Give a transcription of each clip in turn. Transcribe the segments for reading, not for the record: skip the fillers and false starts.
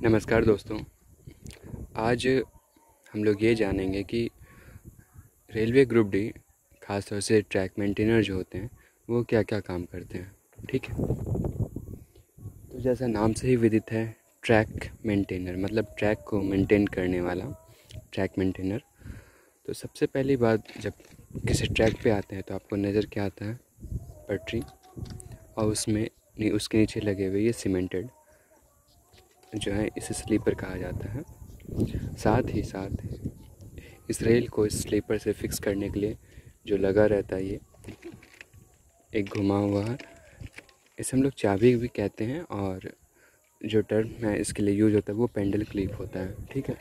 नमस्कार दोस्तों। आज हम लोग ये जानेंगे कि रेलवे ग्रुप डी खास तौर से ट्रैक मेंटेनर जो होते हैं वो क्या क्या काम करते हैं। ठीक है, तो जैसा नाम से ही विदित है, ट्रैक मेंटेनर मतलब ट्रैक को मेंटेन करने वाला ट्रैक मेंटेनर। तो सबसे पहली बात, जब किसी ट्रैक पे आते हैं तो आपको नज़र क्या आता है? पटरी, और उसमें उसके नीचे लगे हुए ये सीमेंटेड जो है, इसे स्लीपर कहा जाता है। साथ ही साथ इस रेल को इस स्लीपर से फिक्स करने के लिए जो लगा रहता है, ये एक घुमा हुआ है, इसे हम लोग चाबी भी कहते हैं, और जो टर्म है इसके लिए यूज होता है वो पेंडल क्लिप होता है। ठीक है,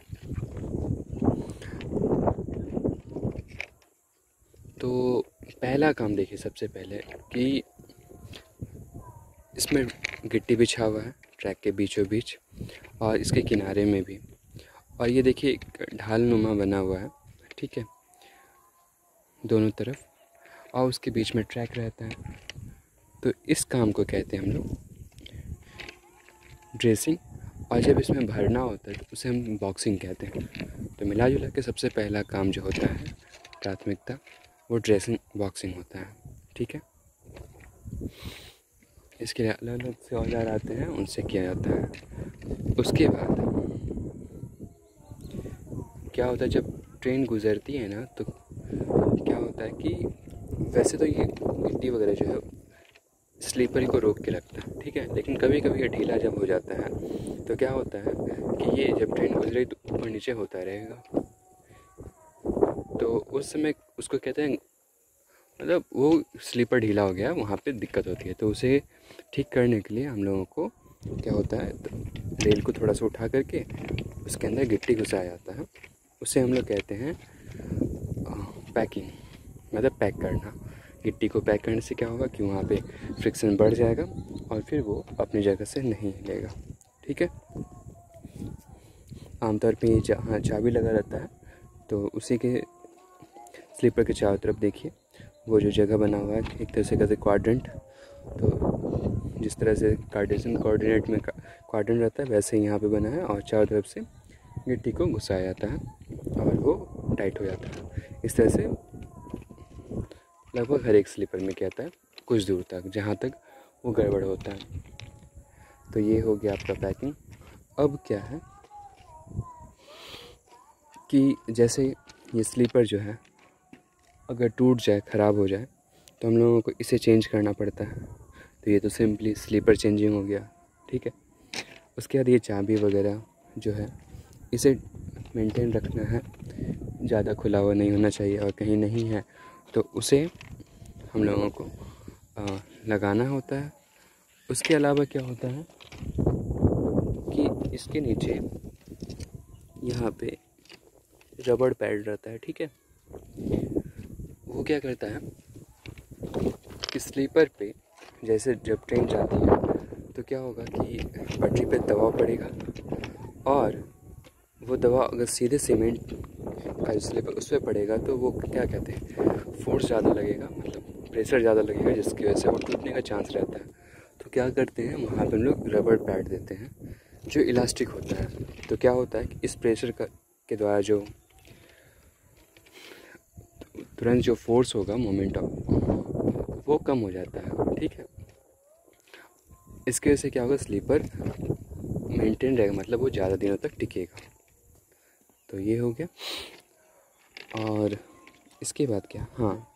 तो पहला काम देखिए सबसे पहले कि इसमें गिट्टी बिछा हुआ है ट्रैक के बीचों बीच और इसके किनारे में भी, और ये देखिए एक ढाल नुमा बना हुआ है। ठीक है, दोनों तरफ, और उसके बीच में ट्रैक रहता है। तो इस काम को कहते हैं हम लोग ड्रेसिंग, और जब इसमें भरना होता है तो उसे हम बॉक्सिंग कहते हैं। तो मिला जुला के सबसे पहला काम जो होता है, प्राथमिकता, वो ड्रेसिंग बॉक्सिंग होता है। ठीक है, इसके लिए अलग अलग से औजार आते हैं, उनसे किया जाता है। उसके बाद क्या होता है, जब ट्रेन गुज़रती है ना, तो क्या होता है कि वैसे तो ये गिट्टी वगैरह जो है स्लीपर को रोक के रखता है। ठीक है, लेकिन कभी कभी ये ढीला जब हो जाता है तो क्या होता है कि ये जब ट्रेन गुजरे तो ऊपर नीचे होता रहेगा। तो उस समय उसको कहते हैं, मतलब वो स्लीपर ढीला हो गया, वहाँ पे दिक्कत होती है। तो उसे ठीक करने के लिए हम लोगों को क्या होता है, तो रेल को थोड़ा सा उठा करके उसके अंदर गिट्टी घुसाया जाता है। उसे हम लोग कहते हैं पैकिंग, मतलब पैक करना। गिट्टी को पैक करने से क्या होगा कि वहाँ पे फ्रिक्शन बढ़ जाएगा और फिर वो अपनी जगह से नहीं हिलेगा। ठीक है, आमतौर पे ये जहाँ चाबी लगा रहता है तो उसी के स्लीपर के चारों तरफ देखिए वो जो जगह बना हुआ है, एक तरह से कहते हैं क्वाड्रेंट। तो जिस तरह से कार्टेशियन कोऑर्डिनेट में क्वाड्रेंट रहता है, वैसे ही यहाँ पे बना है, और चारों तरफ से गिट्टी को घुसाया जाता है और वो टाइट हो जाता है। इस तरह से लगभग हर एक स्लीपर में क्या आता है, कुछ दूर तक, जहाँ तक वो गड़बड़ होता है। तो ये हो गया आपका पैकिंग। अब क्या है कि जैसे ये स्लीपर जो है अगर टूट जाए, ख़राब हो जाए, तो हम लोगों को इसे चेंज करना पड़ता है। तो ये तो सिंपली स्लीपर चेंजिंग हो गया। ठीक है, उसके बाद ये चाबी वगैरह जो है इसे मेंटेन रखना है, ज़्यादा खुला हुआ नहीं होना चाहिए, और कहीं नहीं है तो उसे हम लोगों को लगाना होता है। उसके अलावा क्या होता है कि इसके नीचे यहाँ पे रबड़ पैड रहता है। ठीक है, वो क्या करता है कि स्लीपर पे जैसे जब ट्रेन जाती है तो क्या होगा कि पटरी पे दबाव पड़ेगा, और वो दबाव अगर सीधे सीमेंट का स्लीपर उस पर पड़ेगा तो वो क्या कहते हैं, फोर्स ज़्यादा लगेगा, मतलब प्रेशर ज़्यादा लगेगा, जिसकी वजह से वो टूटने का चांस रहता है। तो क्या करते हैं, वहाँ पर हम लोग रबड़ पैड देते हैं जो इलास्टिक होता है। तो क्या होता है कि इस प्रेशर के द्वारा जो तुरंत जो फोर्स होगा, मोमेंटम, वो कम हो जाता है। ठीक है, इसके वजह से क्या होगा, स्लीपर मेंटेन रहेगा, मतलब वो ज़्यादा दिनों तक टिकेगा। तो ये हो गया। और इसके बाद क्या, हाँ,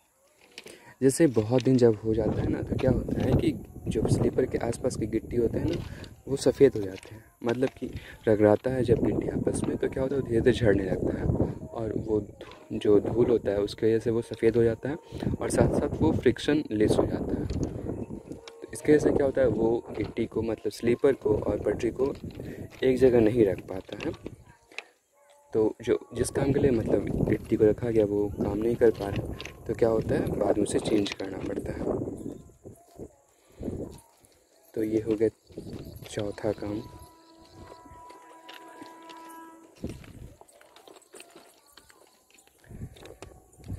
जैसे बहुत दिन जब हो जाता है ना, तो क्या होता है कि जो स्लीपर के आसपास की गिट्टी होता है ना, वो सफ़ेद हो जाते हैं, मतलब कि रगड़ाता है जब गिट्टी आपस में, तो क्या होता है, धीरे धीरे झड़ने लगता है, और वो जो धूल होता है उसकी वजह से वो सफ़ेद हो जाता है, और साथ साथ वो फ्रिक्शन लेस हो जाता है। तो इसके वजह से क्या होता है, वो गिट्टी को, मतलब स्लीपर को और पटरी को एक जगह नहीं रख पाता है। तो जो जिस काम के लिए मतलब गिट्टी को रखा गया वो काम नहीं कर पा रहा, तो क्या होता है, बाद में उसे चेंज करना पड़ता है। तो ये हो गया चौथा काम।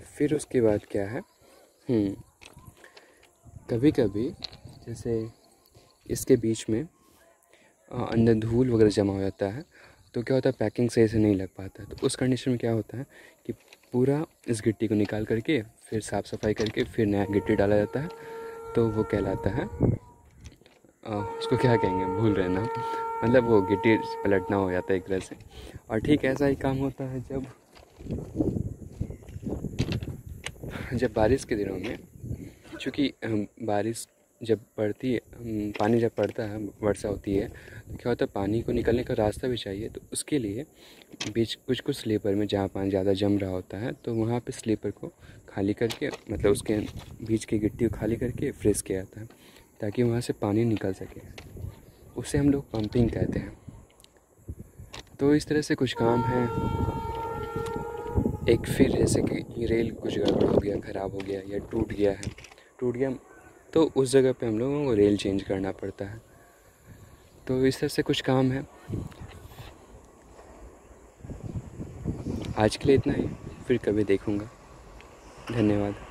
फिर उसके बाद क्या है, कभी कभी जैसे इसके बीच में अंदर धूल वगैरह जमा हो जाता है, तो क्या होता है पैकिंग सही से नहीं लग पाता है। तो उस कंडीशन में क्या होता है कि पूरा इस गिट्टी को निकाल करके फिर साफ़ सफाई करके फिर नया गिट्टी डाला जाता है, तो वो कहलाता है उसको क्या कहेंगे भूल रहे ना, मतलब वो गिट्टी पलटना हो जाता है एक तरह से। और ठीक ऐसा ही काम होता है जब बारिश के दिनों में, चूँकि बारिश जब पड़ती है, पानी जब पड़ता है, वर्षा होती है, तो क्या होता है पानी को निकलने का रास्ता भी चाहिए। तो उसके लिए बीच कुछ कुछ स्लीपर में जहाँ पानी ज़्यादा जम रहा होता है, तो वहाँ पे स्लीपर को खाली करके, मतलब उसके बीच की गिट्टी को खाली करके फ्रीज किया जाता है, ताकि वहाँ से पानी निकल सके। उसे हम लोग पंपिंग कहते हैं। तो इस तरह से कुछ काम है। एक फिर जैसे कि रेल कुछ गड़बड़ हो गया, ख़राब हो गया या टूट गया, तो उस जगह पे हम लोगों को रेल चेंज करना पड़ता है। तो इस तरह से कुछ काम है। आज के लिए इतना ही, फिर कभी देखूँगा। धन्यवाद।